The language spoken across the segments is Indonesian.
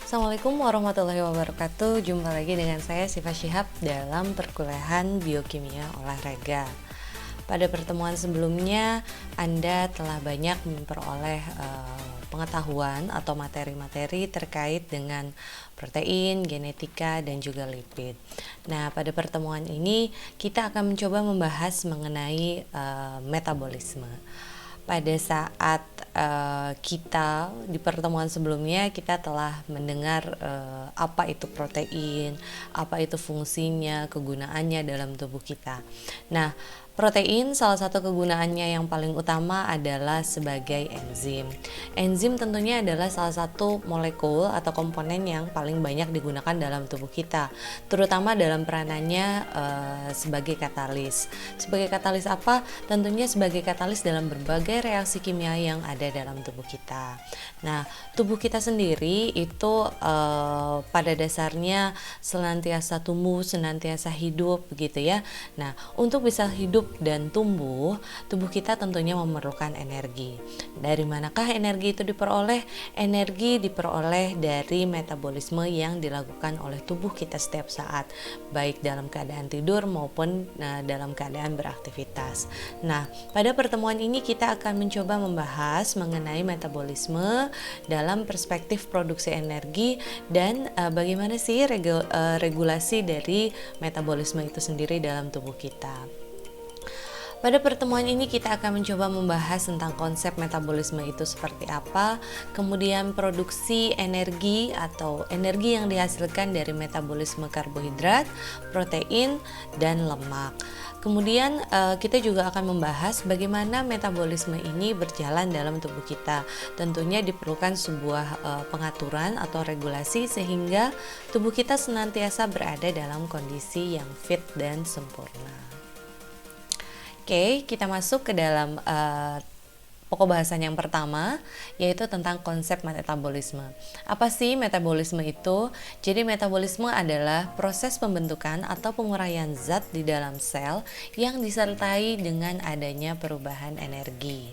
Assalamualaikum warahmatullahi wabarakatuh. Jumpa lagi dengan saya Siva Syihab dalam perkuliahan Biokimia Olahraga. Pada pertemuan sebelumnya Anda telah banyak memperoleh pengetahuan atau materi-materi terkait dengan protein, genetika, dan juga lipid. Nah, pada pertemuan ini kita akan mencoba membahas mengenai metabolisme. Pada saat kita di pertemuan sebelumnya kita telah mendengar apa itu protein, apa itu fungsinya, kegunaannya dalam tubuh kita. Nah, protein salah satu kegunaannya yang paling utama adalah sebagai enzim. Enzim tentunya adalah salah satu molekul atau komponen yang paling banyak digunakan dalam tubuh kita, terutama dalam peranannya sebagai katalis. Sebagai katalis apa? Tentunya sebagai katalis dalam berbagai reaksi kimia yang ada dalam tubuh kita. Nah, tubuh kita sendiri itu pada dasarnya senantiasa tumbuh, senantiasa hidup begitu ya. Nah, untuk bisa hidup dan tumbuh, tubuh kita tentunya memerlukan energi. Dari manakah energi itu diperoleh? Energi diperoleh dari metabolisme yang dilakukan oleh tubuh kita setiap saat, baik dalam keadaan tidur maupun dalam keadaan beraktivitas. Nah, pada pertemuan ini kita akan mencoba membahas mengenai metabolisme dalam perspektif produksi energi dan bagaimana sih regulasi dari metabolisme itu sendiri dalam tubuh kita. Pada pertemuan ini kita akan mencoba membahas tentang konsep metabolisme itu seperti apa, kemudian produksi energi atau energi yang dihasilkan dari metabolisme karbohidrat, protein, dan lemak. Kemudian kita juga akan membahas bagaimana metabolisme ini berjalan dalam tubuh kita. Tentunya diperlukan sebuah pengaturan atau regulasi sehingga tubuh kita senantiasa berada dalam kondisi yang fit dan sempurna. Oke, kita masuk ke dalam pokok bahasan yang pertama, yaitu tentang konsep metabolisme. Apa sih metabolisme itu? Jadi metabolisme adalah proses pembentukan atau penguraian zat di dalam sel yang disertai dengan adanya perubahan energi.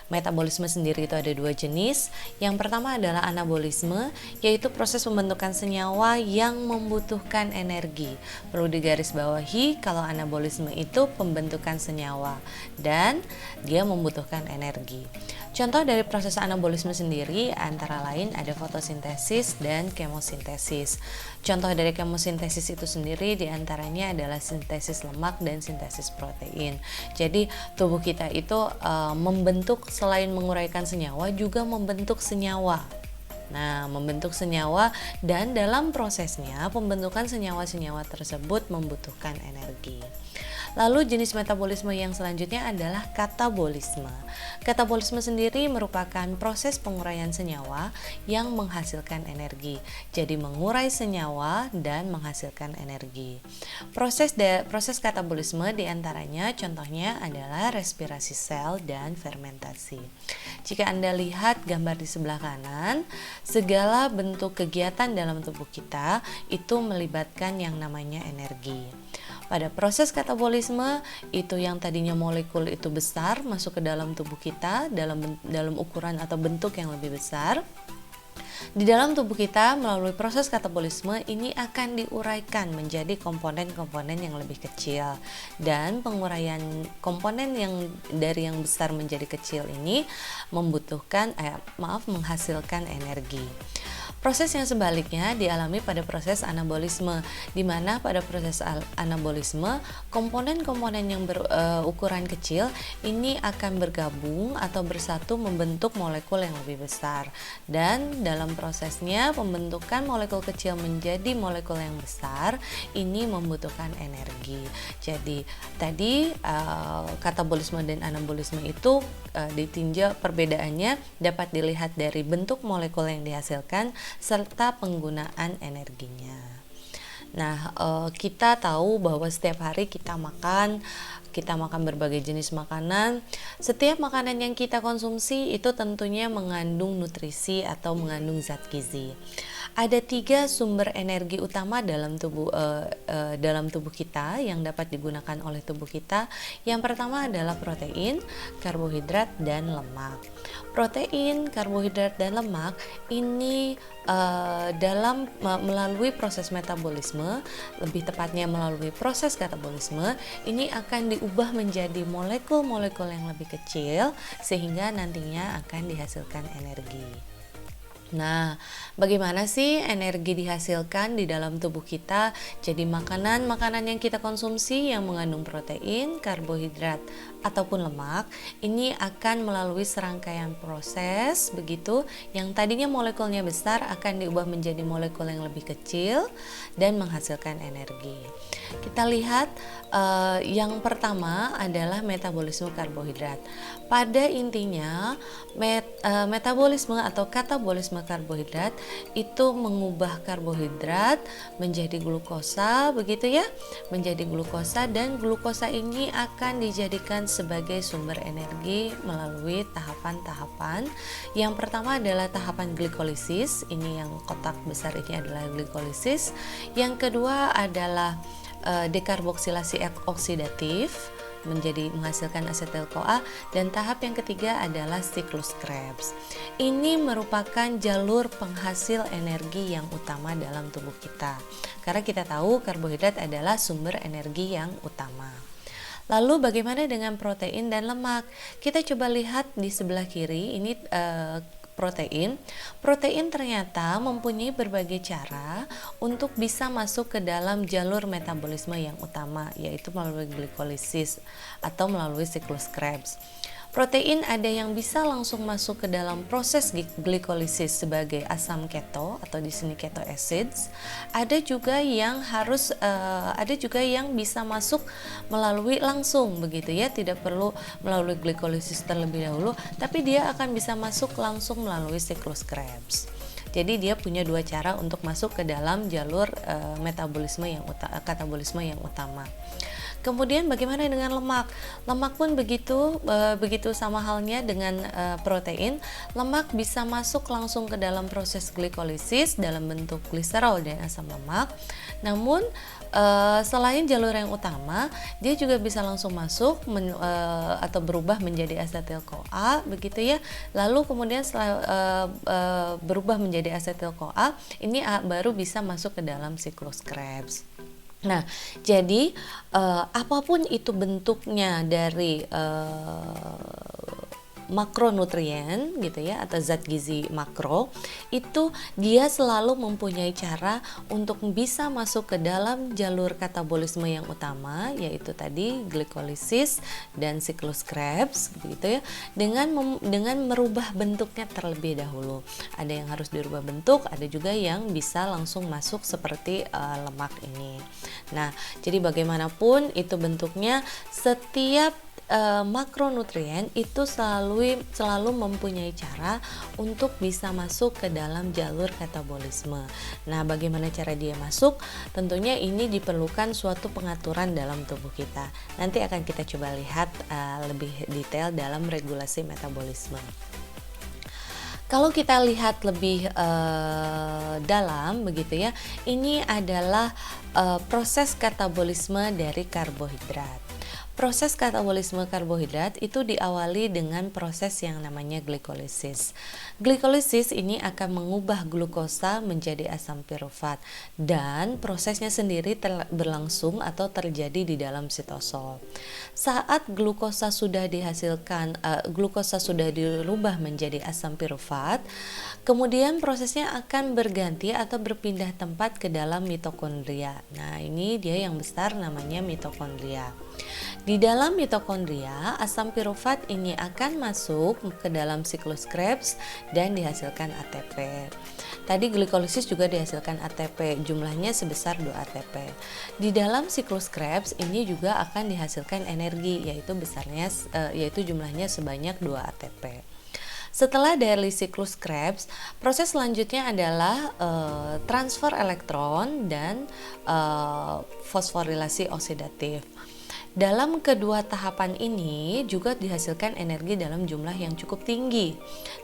Metabolisme sendiri itu ada dua jenis. Yang pertama adalah anabolisme, yaitu proses pembentukan senyawa yang membutuhkan energi. Perlu digarisbawahi kalau anabolisme itu pembentukan senyawa dan dia membutuhkan energi. Contoh dari proses anabolisme sendiri antara lain ada fotosintesis dan kemosintesis. Contoh dari kemosintesis itu sendiri diantaranya adalah sintesis lemak dan sintesis protein. Jadi tubuh kita itu membentuk selain menguraikan senyawa juga membentuk senyawa. Nah, membentuk senyawa dan dalam prosesnya pembentukan senyawa-senyawa tersebut membutuhkan energi. Lalu jenis metabolisme yang selanjutnya adalah katabolisme. Katabolisme sendiri merupakan proses penguraian senyawa yang menghasilkan energi. Jadi mengurai senyawa dan menghasilkan energi. Proses katabolisme diantaranya contohnya adalah respirasi sel dan fermentasi. Jika Anda lihat gambar di sebelah kanan, segala bentuk kegiatan dalam tubuh kita itu melibatkan yang namanya energi. Pada proses katabolisme itu yang tadinya molekul itu besar masuk ke dalam tubuh kita dalam ukuran atau bentuk yang lebih besar. Di dalam tubuh kita melalui proses katabolisme ini akan diuraikan menjadi komponen-komponen yang lebih kecil, dan penguraian komponen yang dari yang besar menjadi kecil ini menghasilkan energi. Proses yang sebaliknya dialami pada proses anabolisme, di mana pada proses anabolisme komponen-komponen yang berukuran kecil ini akan bergabung atau bersatu membentuk molekul yang lebih besar, dan dalam prosesnya pembentukan molekul kecil menjadi molekul yang besar ini membutuhkan energi. Jadi tadi katabolisme dan anabolisme itu ditinjau perbedaannya dapat dilihat dari bentuk molekul yang dihasilkan serta penggunaan energinya. Nah, kita tahu bahwa setiap hari kita makan, kita makan berbagai jenis makanan, setiap makanan yang kita konsumsi itu tentunya mengandung nutrisi atau mengandung zat gizi. Ada 3 sumber energi utama dalam tubuh kita yang dapat digunakan oleh tubuh kita. Yang pertama adalah protein, karbohidrat, dan lemak. Protein, karbohidrat, dan lemak ini melalui proses metabolisme, lebih tepatnya melalui proses katabolisme, ini akan diubah menjadi molekul-molekul yang lebih kecil sehingga nantinya akan dihasilkan energi. Nah, bagaimana sih energi dihasilkan di dalam tubuh kita? Jadi makanan-makanan yang kita konsumsi yang mengandung protein, karbohidrat, ataupun lemak, ini akan melalui serangkaian proses begitu, yang tadinya molekulnya besar akan diubah menjadi molekul yang lebih kecil dan menghasilkan energi. Kita lihat yang pertama adalah metabolisme karbohidrat. Pada intinya metabolisme atau katabolisme karbohidrat itu mengubah karbohidrat menjadi glukosa begitu ya, menjadi glukosa, dan glukosa ini akan dijadikan sebagai sumber energi melalui tahapan-tahapan. Yang pertama adalah tahapan glikolisis, ini yang kotak besar ini adalah glikolisis. Yang kedua adalah dekarboksilasi oksidatif menjadi menghasilkan asetil-CoA, dan tahap yang ketiga adalah siklus Krebs. Ini merupakan jalur penghasil energi yang utama dalam tubuh kita. Karena kita tahu karbohidrat adalah sumber energi yang utama. Lalu bagaimana dengan protein dan lemak? Kita coba lihat di sebelah kiri ini protein. Protein ternyata mempunyai berbagai cara untuk bisa masuk ke dalam jalur metabolisme yang utama, yaitu melalui glikolisis atau melalui siklus Krebs. Protein ada yang bisa langsung masuk ke dalam proses glikolisis sebagai asam keto atau di sini keto acids. Ada juga yang bisa masuk melalui langsung begitu ya, tidak perlu melalui glikolisis terlebih dahulu, tapi dia akan bisa masuk langsung melalui siklus Krebs. Jadi dia punya 2 cara untuk masuk ke dalam jalur katabolisme yang utama. Kemudian bagaimana dengan lemak? Lemak pun begitu sama halnya dengan protein. Lemak bisa masuk langsung ke dalam proses glikolisis dalam bentuk gliserol dan asam lemak. Namun selain jalur yang utama, dia juga bisa langsung masuk atau berubah menjadi asetil-CoA begitu ya. Lalu kemudian setelah berubah menjadi asetil-CoA, ini baru bisa masuk ke dalam siklus Krebs. Nah, jadi apapun itu bentuknya dari makronutrien gitu ya, atau zat gizi makro, itu dia selalu mempunyai cara untuk bisa masuk ke dalam jalur katabolisme yang utama, yaitu tadi glikolisis dan siklus Krebs gitu ya, dengan merubah bentuknya terlebih dahulu. Ada yang harus dirubah bentuk, ada juga yang bisa langsung masuk seperti lemak ini. Nah, jadi bagaimanapun itu bentuknya, setiap makronutrien itu selalu mempunyai cara untuk bisa masuk ke dalam jalur katabolisme. Nah, bagaimana cara dia masuk? Tentunya ini diperlukan suatu pengaturan dalam tubuh kita. Nanti akan kita coba lihat lebih detail dalam regulasi metabolisme. Kalau kita lihat lebih dalam begitu ya, ini adalah proses katabolisme dari karbohidrat. Proses katabolisme karbohidrat itu diawali dengan proses yang namanya glikolisis. Glikolisis ini akan mengubah glukosa menjadi asam pirufat, dan prosesnya sendiri berlangsung atau terjadi di dalam sitosol. Saat glukosa sudah dihasilkan, glukosa sudah dirubah menjadi asam pirufat, kemudian prosesnya akan berganti atau berpindah tempat ke dalam mitokondria. Nah, ini dia yang besar namanya mitokondria. Di dalam mitokondria, asam pirufat ini akan masuk ke dalam siklus Krebs dan dihasilkan ATP. Tadi glikolisis juga dihasilkan ATP, jumlahnya sebesar 2 ATP. Di dalam siklus Krebs ini juga akan dihasilkan energi, yaitu jumlahnya sebanyak 2 ATP. Setelah dari siklus Krebs, proses selanjutnya adalah transfer elektron dan fosforilasi oksidatif. Dalam kedua tahapan ini juga dihasilkan energi dalam jumlah yang cukup tinggi.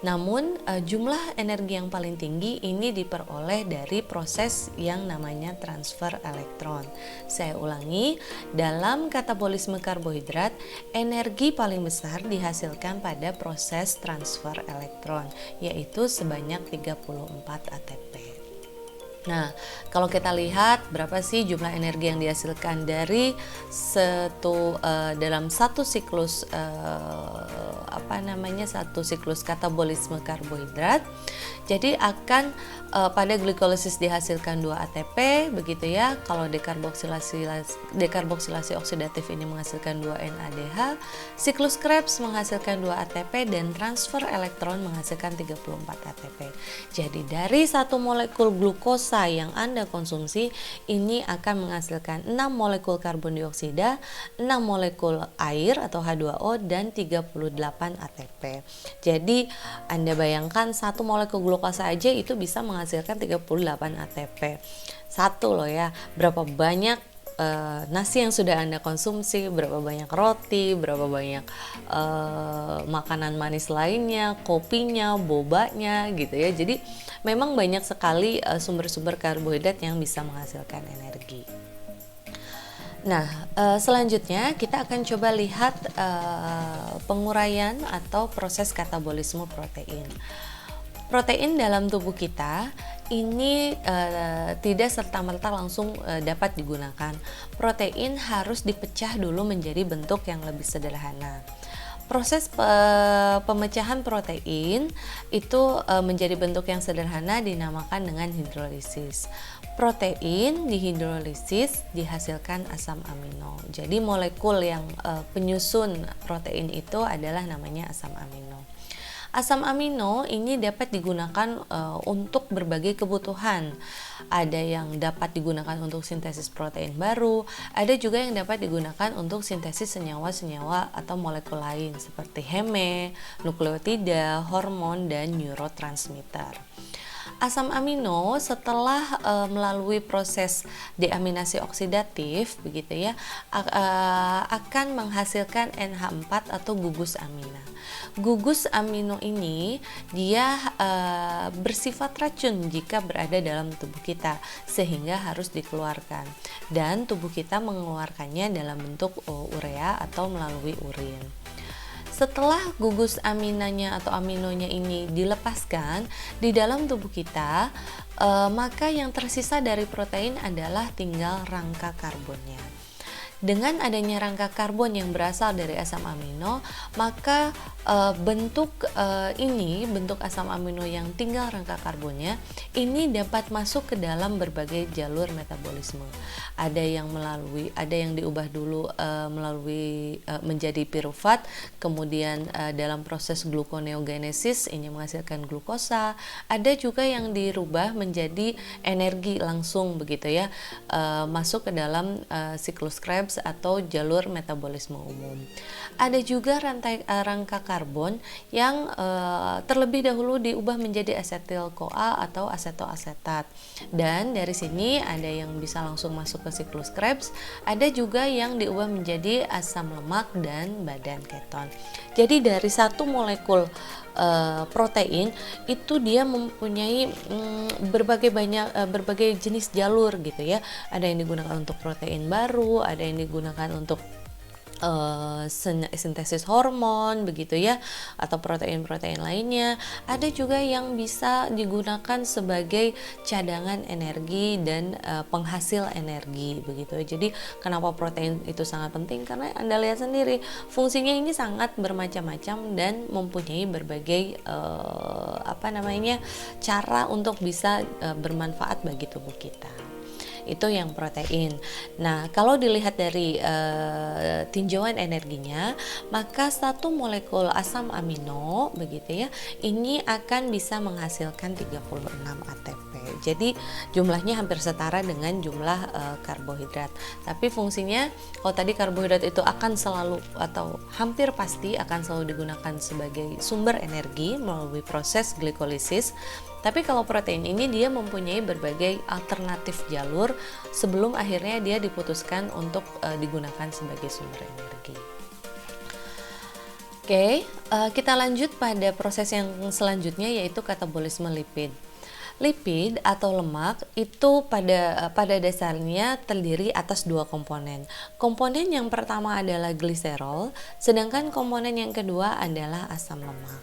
Namun jumlah energi yang paling tinggi ini diperoleh dari proses yang namanya transfer elektron. Saya ulangi, dalam katabolisme karbohidrat, energi paling besar dihasilkan pada proses transfer elektron, yaitu sebanyak 34 ATP. Nah, kalau kita lihat berapa sih jumlah energi yang dihasilkan dari dalam satu siklus satu siklus katabolisme karbohidrat. Jadi akan pada glikolisis dihasilkan 2 ATP begitu ya. Kalau dekarboksilasi oksidatif ini menghasilkan 2 NADH, siklus Krebs menghasilkan 2 ATP dan transfer elektron menghasilkan 34 ATP. Jadi dari satu molekul glukosa yang Anda konsumsi ini akan menghasilkan 6 molekul karbon dioksida, 6 molekul air atau H2O dan 38 ATP. Jadi Anda bayangkan satu molekul glukosa aja itu bisa menghasilkan 38 ATP. Satu loh ya, berapa banyak nasi yang sudah Anda konsumsi, berapa banyak roti, berapa banyak makanan manis lainnya, kopinya, bobanya gitu ya. Jadi memang banyak sekali sumber-sumber karbohidrat yang bisa menghasilkan energi. Nah, selanjutnya kita akan coba lihat penguraian atau proses katabolisme protein. Protein dalam tubuh kita ini tidak serta-merta langsung dapat digunakan. Protein harus dipecah dulu menjadi bentuk yang lebih sederhana. Proses pemecahan protein itu menjadi bentuk yang sederhana dinamakan dengan hidrolisis. Protein dihidrolisis dihasilkan asam amino. Jadi molekul yang penyusun protein itu adalah namanya asam amino. Asam amino ini dapat digunakan untuk berbagai kebutuhan. Ada yang dapat digunakan untuk sintesis protein baru, ada juga yang dapat digunakan untuk sintesis senyawa-senyawa atau molekul lain seperti heme, nukleotida, hormon, dan neurotransmitter. Asam amino setelah melalui proses deaminasi oksidatif begitu ya akan menghasilkan NH4 atau gugus amina. Gugus amino ini dia bersifat racun jika berada dalam tubuh kita sehingga harus dikeluarkan dan tubuh kita mengeluarkannya dalam bentuk urea atau melalui urin. Setelah gugus aminanya atau aminonya ini dilepaskan di dalam tubuh kita, maka yang tersisa dari protein adalah tinggal rangka karbonnya. Dengan adanya rangka karbon yang berasal dari asam amino, maka bentuk asam amino yang tinggal rangka karbonnya ini dapat masuk ke dalam berbagai jalur metabolisme. Ada yang diubah dulu menjadi pirufat, kemudian dalam proses gluconeogenesis ini menghasilkan glukosa. Ada juga yang dirubah menjadi energi langsung begitu ya, masuk ke dalam siklus Krebs atau jalur metabolisme umum. Ada juga rangka karbon yang terlebih dahulu diubah menjadi asetil-CoA atau asetoasetat. Dan dari sini ada yang bisa langsung masuk ke siklus Krebs, ada juga yang diubah menjadi asam lemak dan badan keton. Jadi dari satu molekul protein itu dia mempunyai berbagai jenis jalur gitu ya. Ada yang digunakan untuk protein baru, ada yang digunakan untuk sintesis hormon begitu ya, atau protein-protein lainnya. Ada juga yang bisa digunakan sebagai cadangan energi dan penghasil energi begitu. Jadi kenapa protein itu sangat penting? Karena Anda lihat sendiri fungsinya ini sangat bermacam-macam dan mempunyai berbagai cara untuk bisa bermanfaat bagi tubuh kita. Itu yang protein. Nah, kalau dilihat dari tinjauan energinya, maka satu molekul asam amino begitu ya, ini akan bisa menghasilkan 36 ATP. Jadi jumlahnya hampir setara dengan jumlah karbohidrat. Tapi fungsinya, kalau tadi karbohidrat itu akan selalu atau hampir pasti akan selalu digunakan sebagai sumber energi melalui proses glikolisis. Tapi kalau protein ini dia mempunyai berbagai alternatif jalur sebelum akhirnya dia diputuskan untuk digunakan sebagai sumber energi. Oke, kita lanjut pada proses yang selanjutnya, yaitu katabolisme lipid. Lipid atau lemak itu pada dasarnya terdiri atas dua komponen. Komponen yang pertama adalah gliserol, sedangkan komponen yang kedua adalah asam lemak.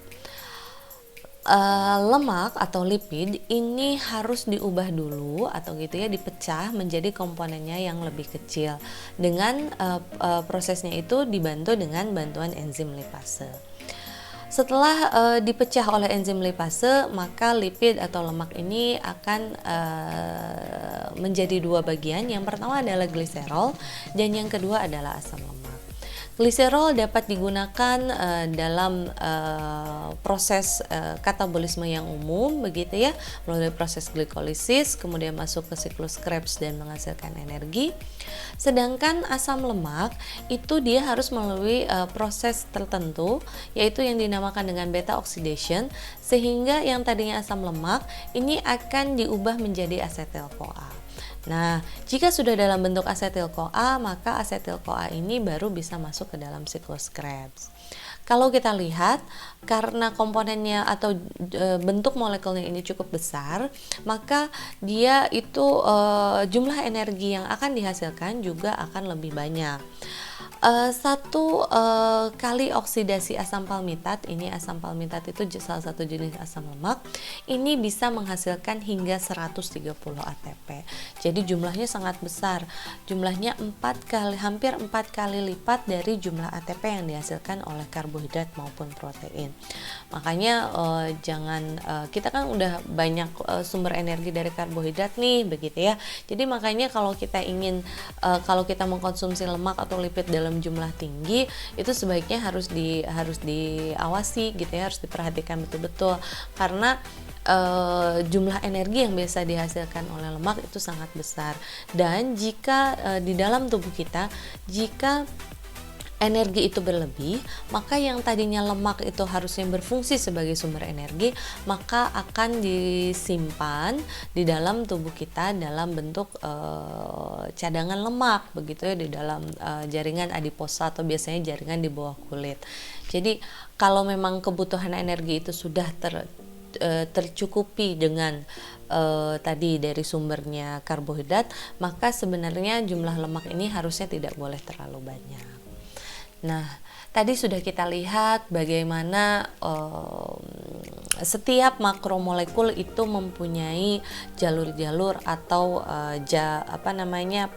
Lemak atau lipid ini harus diubah dulu atau gitu ya, dipecah menjadi komponennya yang lebih kecil. Dengan prosesnya itu dibantu dengan bantuan enzim lipase. Setelah dipecah oleh enzim lipase, maka lipid atau lemak ini akan menjadi dua bagian. Yang pertama adalah gliserol dan yang kedua adalah asam lemak. Gliserol dapat digunakan dalam proses katabolisme yang umum, begitu ya, melalui proses glikolisis, kemudian masuk ke siklus Krebs dan menghasilkan energi. Sedangkan asam lemak itu dia harus melalui proses tertentu, yaitu yang dinamakan dengan beta oxidation, sehingga yang tadinya asam lemak ini akan diubah menjadi asetil-CoA. Nah, jika sudah dalam bentuk asetil-CoA, maka asetil-CoA ini baru bisa masuk ke dalam siklus Krebs. Kalau kita lihat, karena komponennya atau bentuk molekulnya ini cukup besar, maka dia itu jumlah energi yang akan dihasilkan juga akan lebih banyak. Satu kali oksidasi asam palmitat, ini asam palmitat itu salah satu jenis asam lemak, ini bisa menghasilkan hingga 130 ATP. Jadi jumlahnya sangat besar, jumlahnya hampir 4 kali lipat dari jumlah ATP yang dihasilkan oleh karbohidrat maupun protein. Makanya kita kan udah banyak sumber energi dari karbohidrat nih, begitu ya. Jadi makanya kalau kita ingin kalau kita mengkonsumsi lemak atau lipid dalam jumlah tinggi, itu sebaiknya harus diawasi gitu ya, harus diperhatikan betul-betul, karena jumlah energi yang biasa dihasilkan oleh lemak itu sangat besar. Dan jika di dalam tubuh kita, jika energi itu berlebih, maka yang tadinya lemak itu harusnya berfungsi sebagai sumber energi, maka akan disimpan di dalam tubuh kita dalam bentuk cadangan lemak, begitu ya, di dalam jaringan adiposa atau biasanya jaringan di bawah kulit. Jadi kalau memang kebutuhan energi itu sudah tercukupi dengan tadi dari sumbernya karbohidrat, maka sebenarnya jumlah lemak ini harusnya tidak boleh terlalu banyak. Nah, tadi sudah kita lihat bagaimana setiap makromolekul itu mempunyai jalur-jalur atau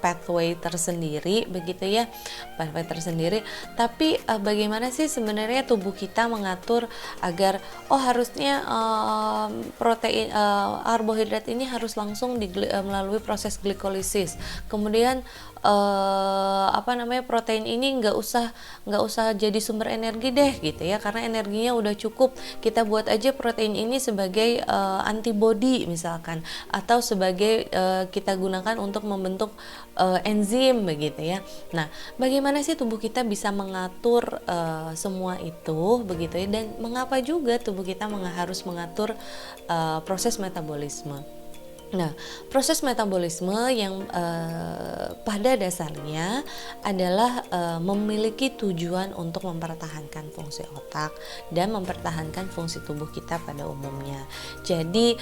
pathway tersendiri, begitu ya, pathway tersendiri. Tapi bagaimana sih sebenarnya tubuh kita mengatur agar harusnya karbohidrat ini harus langsung melalui proses glikolisis. Kemudian protein ini nggak usah jadi sumber energi deh gitu ya, karena energinya udah cukup, kita buat aja protein ini sebagai antibody misalkan, atau sebagai kita gunakan untuk membentuk enzim begitu ya. Nah, bagaimana sih tubuh kita bisa mengatur semua itu begitu ya, dan mengapa juga tubuh kita harus mengatur proses metabolisme. Nah, proses metabolisme yang pada dasarnya adalah memiliki tujuan untuk mempertahankan fungsi otak dan mempertahankan fungsi tubuh kita pada umumnya. Jadi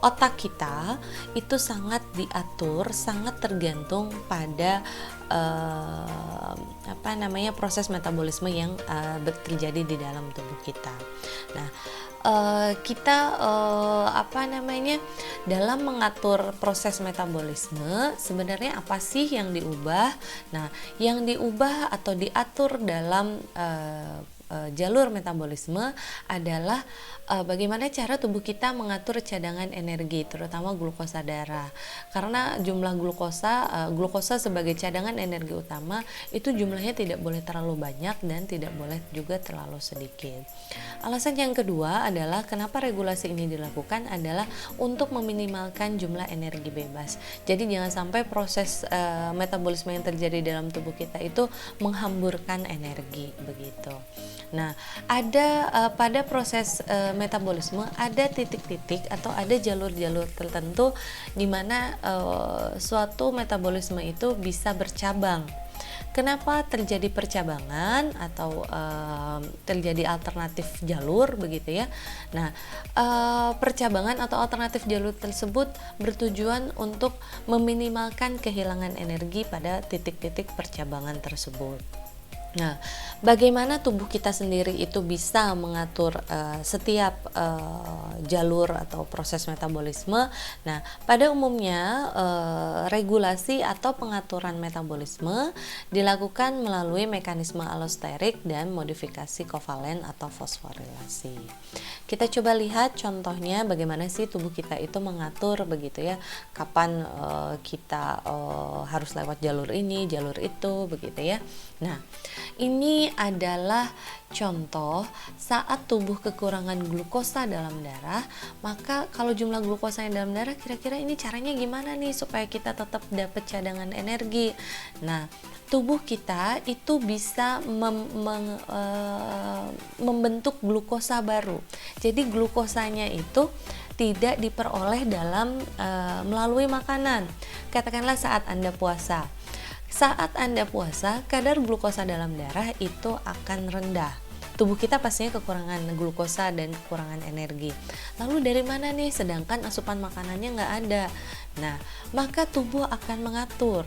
otak kita itu sangat diatur, sangat tergantung pada proses metabolisme yang terjadi di dalam tubuh kita. Nah, dalam mengatur proses metabolisme sebenarnya apa sih yang diubah? Nah, yang diubah atau diatur dalam jalur metabolisme adalah bagaimana cara tubuh kita mengatur cadangan energi, terutama glukosa darah. Karena jumlah glukosa sebagai cadangan energi utama itu jumlahnya tidak boleh terlalu banyak dan tidak boleh juga terlalu sedikit. Alasan yang kedua adalah kenapa regulasi ini dilakukan adalah untuk meminimalkan jumlah energi bebas. Jadi jangan sampai proses metabolisme yang terjadi dalam tubuh kita itu menghamburkan energi begitu. Nah, ada pada proses metabolisme ada titik-titik atau ada jalur-jalur tertentu di mana suatu metabolisme itu bisa bercabang. Kenapa terjadi percabangan atau terjadi alternatif jalur begitu ya? Nah, percabangan atau alternatif jalur tersebut bertujuan untuk meminimalkan kehilangan energi pada titik-titik percabangan tersebut. Nah, bagaimana tubuh kita sendiri itu bisa mengatur setiap jalur atau proses metabolisme? Nah, pada umumnya regulasi atau pengaturan metabolisme dilakukan melalui mekanisme allosterik dan modifikasi kovalen atau fosforilasi. Kita coba lihat contohnya bagaimana sih tubuh kita itu mengatur begitu ya, kapan kita harus lewat jalur ini, jalur itu begitu ya. Nah, ini adalah contoh saat tubuh kekurangan glukosa dalam darah, maka kalau jumlah glukosa yang dalam darah kira-kira ini caranya gimana nih supaya kita tetap dapat cadangan energi. Nah, tubuh kita itu bisa membentuk glukosa baru. Jadi glukosanya itu tidak diperoleh dalam melalui makanan. Katakanlah saat Anda puasa. Saat Anda puasa, kadar glukosa dalam darah itu akan rendah. Tubuh kita pastinya kekurangan glukosa dan kekurangan energi. Lalu dari mana nih? Sedangkan asupan makanannya nggak ada. Nah, maka tubuh akan mengatur.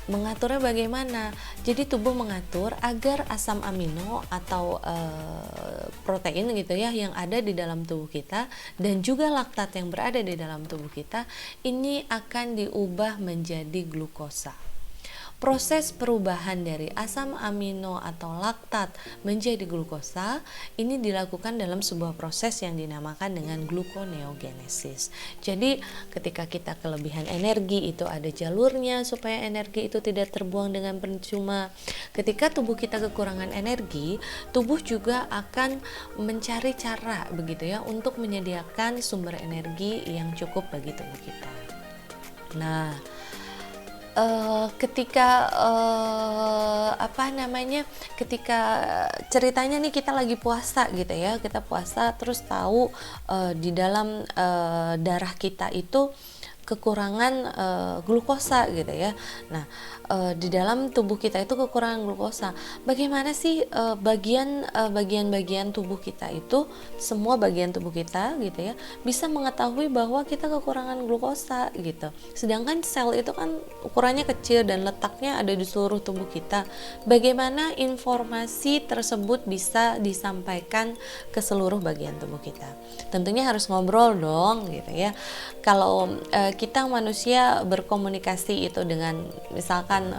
Mengaturnya bagaimana? Jadi tubuh mengatur agar asam amino atau protein gitu ya yang ada di dalam tubuh kita dan juga laktat yang berada di dalam tubuh kita ini akan diubah menjadi glukosa. Proses perubahan dari asam amino atau laktat menjadi glukosa ini dilakukan dalam sebuah proses yang dinamakan dengan gluconeogenesis. Jadi ketika kita kelebihan energi itu ada jalurnya supaya energi itu tidak terbuang dengan percuma. Ketika tubuh kita kekurangan energi, tubuh juga akan mencari cara begitu ya untuk menyediakan sumber energi yang cukup bagi tubuh kita. Nah, ketika ketika ceritanya nih kita lagi puasa gitu ya, kita puasa terus tahu di dalam darah kita itu kekurangan glukosa gitu ya. Nah, di dalam tubuh kita itu kekurangan glukosa. Bagaimana sih bagian-bagian tubuh kita itu, semua bagian tubuh kita gitu ya, bisa mengetahui bahwa kita kekurangan glukosa gitu. Sedangkan sel itu kan ukurannya kecil dan letaknya ada di seluruh tubuh kita. Bagaimana informasi tersebut bisa disampaikan ke seluruh bagian tubuh kita? Tentunya harus ngobrol dong gitu ya. Kalau kita manusia berkomunikasi itu dengan misalkan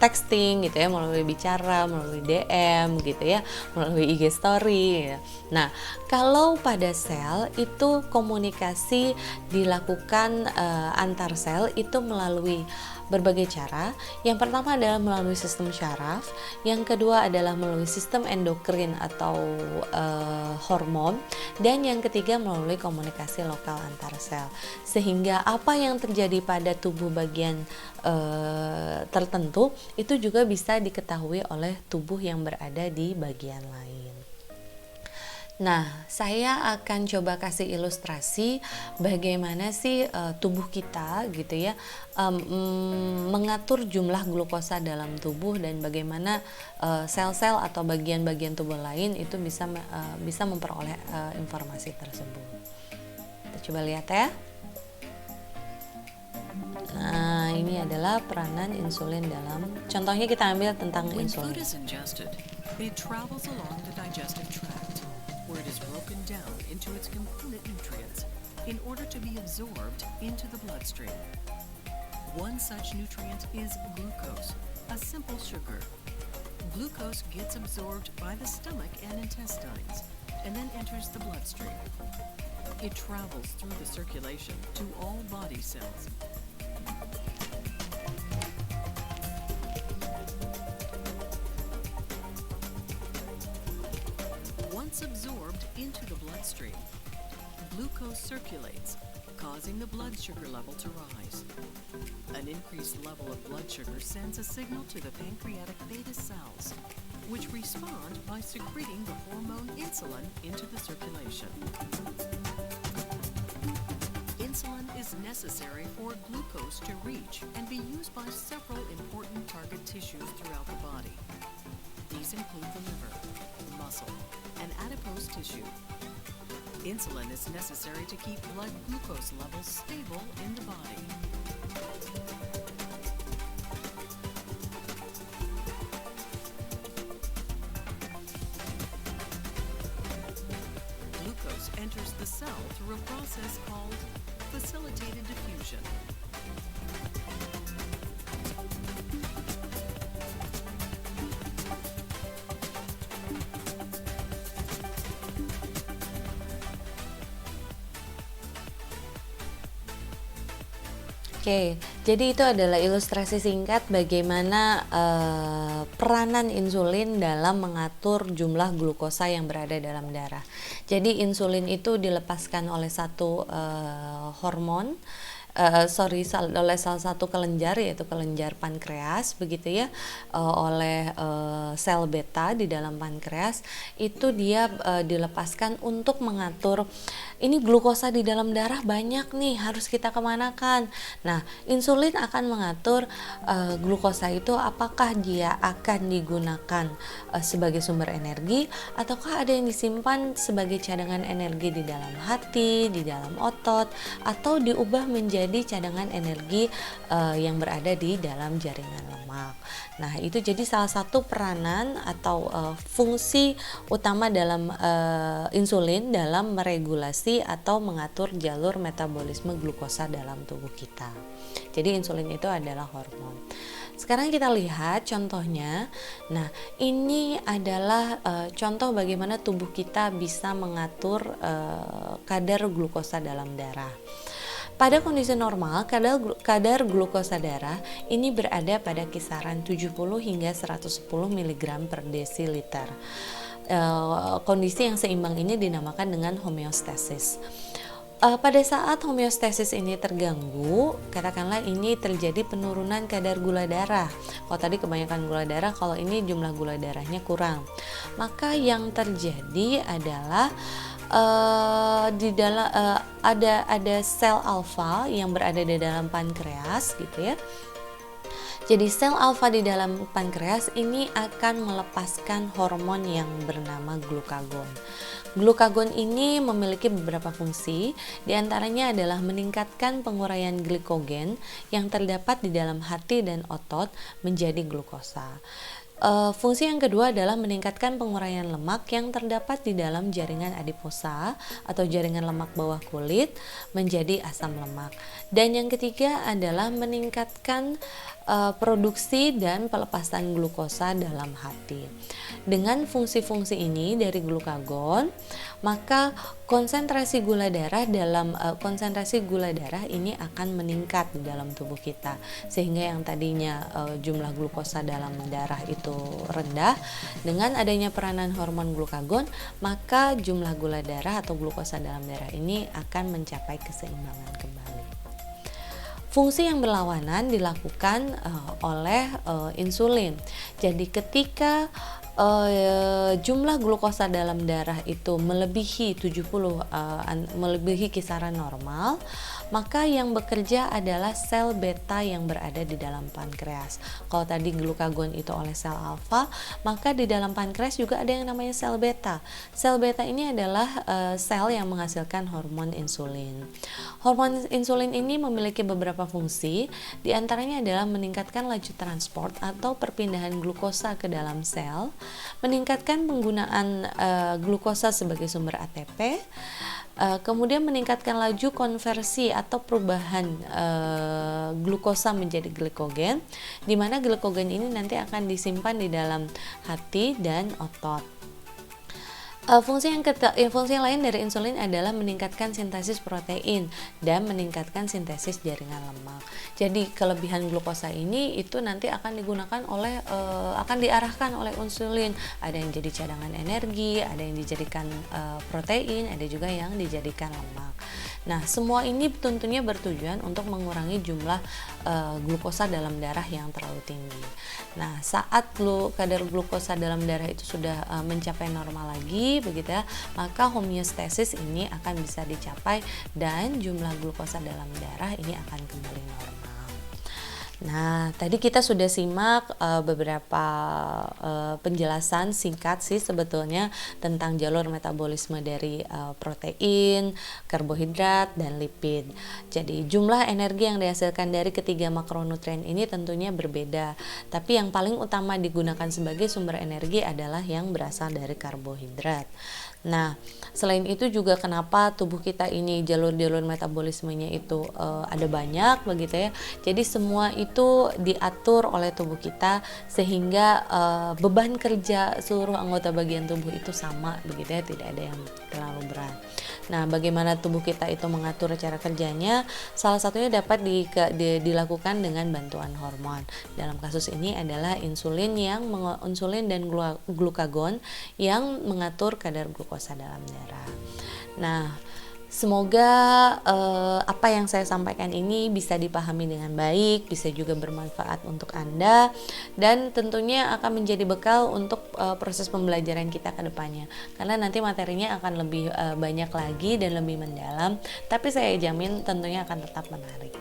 texting gitu ya, melalui bicara, melalui DM gitu ya, melalui IG story ya. Nah, kalau pada sel itu komunikasi dilakukan antar sel itu melalui berbagai cara. Yang pertama adalah melalui sistem syaraf, yang kedua adalah melalui sistem endokrin atau hormon, dan yang ketiga melalui komunikasi lokal antar sel. Sehingga apa yang terjadi pada tubuh bagian tertentu itu juga bisa diketahui oleh tubuh yang berada di bagian lain. Nah, saya akan coba kasih ilustrasi bagaimana sih tubuh kita gitu ya mengatur jumlah glukosa dalam tubuh dan bagaimana sel-sel atau bagian-bagian tubuh lain itu bisa memperoleh informasi tersebut. Kita coba lihat ya. Nah, ini adalah peranan insulin dalam, contohnya kita ambil tentang insulin. It travels along the digestive tract, where it is broken down into its component nutrients in order to be absorbed into the bloodstream. One such nutrient is glucose, a simple sugar. Glucose gets absorbed by the stomach and intestines, and then enters the bloodstream. It travels through the circulation to all body cells. Once absorbed into the bloodstream, glucose circulates, causing the blood sugar level to rise. An increased level of blood sugar sends a signal to the pancreatic beta cells. which respond by secreting the hormone insulin into the circulation. Insulin is necessary for glucose to reach and be used by several important target tissues throughout the body. These include the liver, muscle, and adipose tissue. Insulin is necessary to keep blood glucose levels stable in the body. Glucose enters the cell through a process called facilitated diffusion. Oke, jadi itu adalah ilustrasi singkat bagaimana peranan insulin dalam mengatur jumlah glukosa yang berada dalam darah. Jadi insulin itu dilepaskan oleh satu hormon, oleh salah satu kelenjar, yaitu kelenjar pankreas, begitu ya, oleh sel beta di dalam pankreas. Itu dia dilepaskan untuk mengatur ini glukosa di dalam darah banyak nih, harus kita kemanakan. Nah, insulin akan mengatur glukosa itu apakah dia akan digunakan sebagai sumber energi, ataukah ada yang disimpan sebagai cadangan energi di dalam hati, di dalam otot, atau diubah menjadi cadangan energi yang berada di dalam jaringan lemak. Nah, itu jadi salah satu peranan atau fungsi utama dalam insulin dalam meregulasi atau mengatur jalur metabolisme glukosa dalam tubuh kita. Jadi insulin itu adalah hormon. Sekarang kita lihat contohnya. Nah, ini adalah contoh bagaimana tubuh kita bisa mengatur kadar glukosa dalam darah. Pada kondisi normal, kadar glukosa darah ini berada pada kisaran 70 hingga 110 mg per desiliter. Kondisi yang seimbang ini dinamakan dengan homeostasis. Pada saat homeostasis ini terganggu, katakanlah ini terjadi penurunan kadar gula darah. Kalau tadi kebanyakan gula darah, kalau ini jumlah gula darahnya kurang. Maka yang terjadi adalah di dalam ada sel alfa yang berada di dalam pankreas, gitu ya. Jadi sel alfa di dalam pankreas ini akan melepaskan hormon yang bernama glukagon. Glukagon ini memiliki beberapa fungsi, diantaranya adalah meningkatkan penguraian glikogen yang terdapat di dalam hati dan otot menjadi glukosa. Fungsi yang kedua adalah meningkatkan penguraian lemak yang terdapat di dalam jaringan adiposa atau jaringan lemak bawah kulit menjadi asam lemak. Dan yang ketiga adalah meningkatkan produksi dan pelepasan glukosa dalam hati. Dengan fungsi-fungsi ini dari glukagon, maka konsentrasi gula darah ini akan meningkat di dalam tubuh kita, sehingga yang tadinya jumlah glukosa dalam darah itu rendah, dengan adanya peranan hormon glukagon, maka jumlah gula darah atau glukosa dalam darah ini akan mencapai keseimbangan kembali. Fungsi yang berlawanan dilakukan oleh insulin. Jadi ketika jumlah glukosa dalam darah itu melebihi 70, melebihi kisaran normal, maka yang bekerja adalah sel beta yang berada di dalam pankreas. Kalau tadi glukagon itu oleh sel alfa, maka di dalam pankreas juga ada yang namanya sel beta. Sel beta ini adalah sel yang menghasilkan hormon insulin. Hormon insulin ini memiliki beberapa fungsi, diantaranya adalah meningkatkan laju transport atau perpindahan glukosa ke dalam sel, meningkatkan penggunaan glukosa sebagai sumber ATP, kemudian meningkatkan laju konversi atau perubahan glukosa menjadi glikogen, di mana glikogen ini nanti akan disimpan di dalam hati dan otot. Fungsi yang lain dari insulin adalah meningkatkan sintesis protein dan meningkatkan sintesis jaringan lemak. Jadi kelebihan glukosa ini itu nanti akan digunakan akan diarahkan oleh insulin. Ada yang jadi cadangan energi, ada yang dijadikan protein, ada juga yang dijadikan lemak. Nah, semua ini tentunya bertujuan untuk mengurangi jumlah glukosa dalam darah yang terlalu tinggi. Nah, saat kadar glukosa dalam darah itu sudah mencapai normal lagi, begitu ya, maka homeostasis ini akan bisa dicapai dan jumlah glukosa dalam darah ini akan kembali normal. Nah, tadi kita sudah simak beberapa penjelasan singkat sih sebetulnya tentang jalur metabolisme dari protein, karbohidrat, dan lipid. Jadi jumlah energi yang dihasilkan dari ketiga makronutrien ini tentunya berbeda, tapi yang paling utama digunakan sebagai sumber energi adalah yang berasal dari karbohidrat. Nah, selain itu juga kenapa tubuh kita ini jalur-jalur metabolismenya itu ada banyak begitu ya. Jadi semua itu diatur oleh tubuh kita sehingga beban kerja seluruh anggota bagian tubuh itu sama begitu ya, tidak ada yang terlalu berat. Nah, bagaimana tubuh kita itu mengatur cara kerjanya? Salah satunya dapat dilakukan dengan bantuan hormon. Dalam kasus ini adalah insulin dan glukagon yang mengatur kadar glukosa dalam darah. Nah, semoga apa yang saya sampaikan ini bisa dipahami dengan baik, bisa juga bermanfaat untuk Anda, dan tentunya akan menjadi bekal untuk proses pembelajaran kita ke depannya. Karena nanti materinya akan lebih banyak lagi dan lebih mendalam, tapi saya jamin tentunya akan tetap menarik.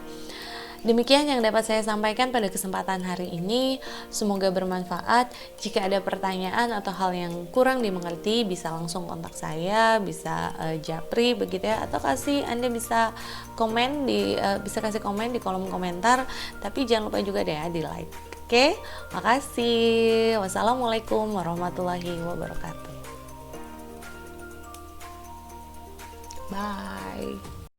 Demikian yang dapat saya sampaikan pada kesempatan hari ini. Semoga bermanfaat. Jika ada pertanyaan atau hal yang kurang dimengerti, bisa langsung kontak saya, bisa japri begitu ya, atau Anda bisa kasih komen di kolom komentar. Tapi jangan lupa juga deh di like. Oke, makasih. Wassalamualaikum warahmatullahi wabarakatuh. Bye.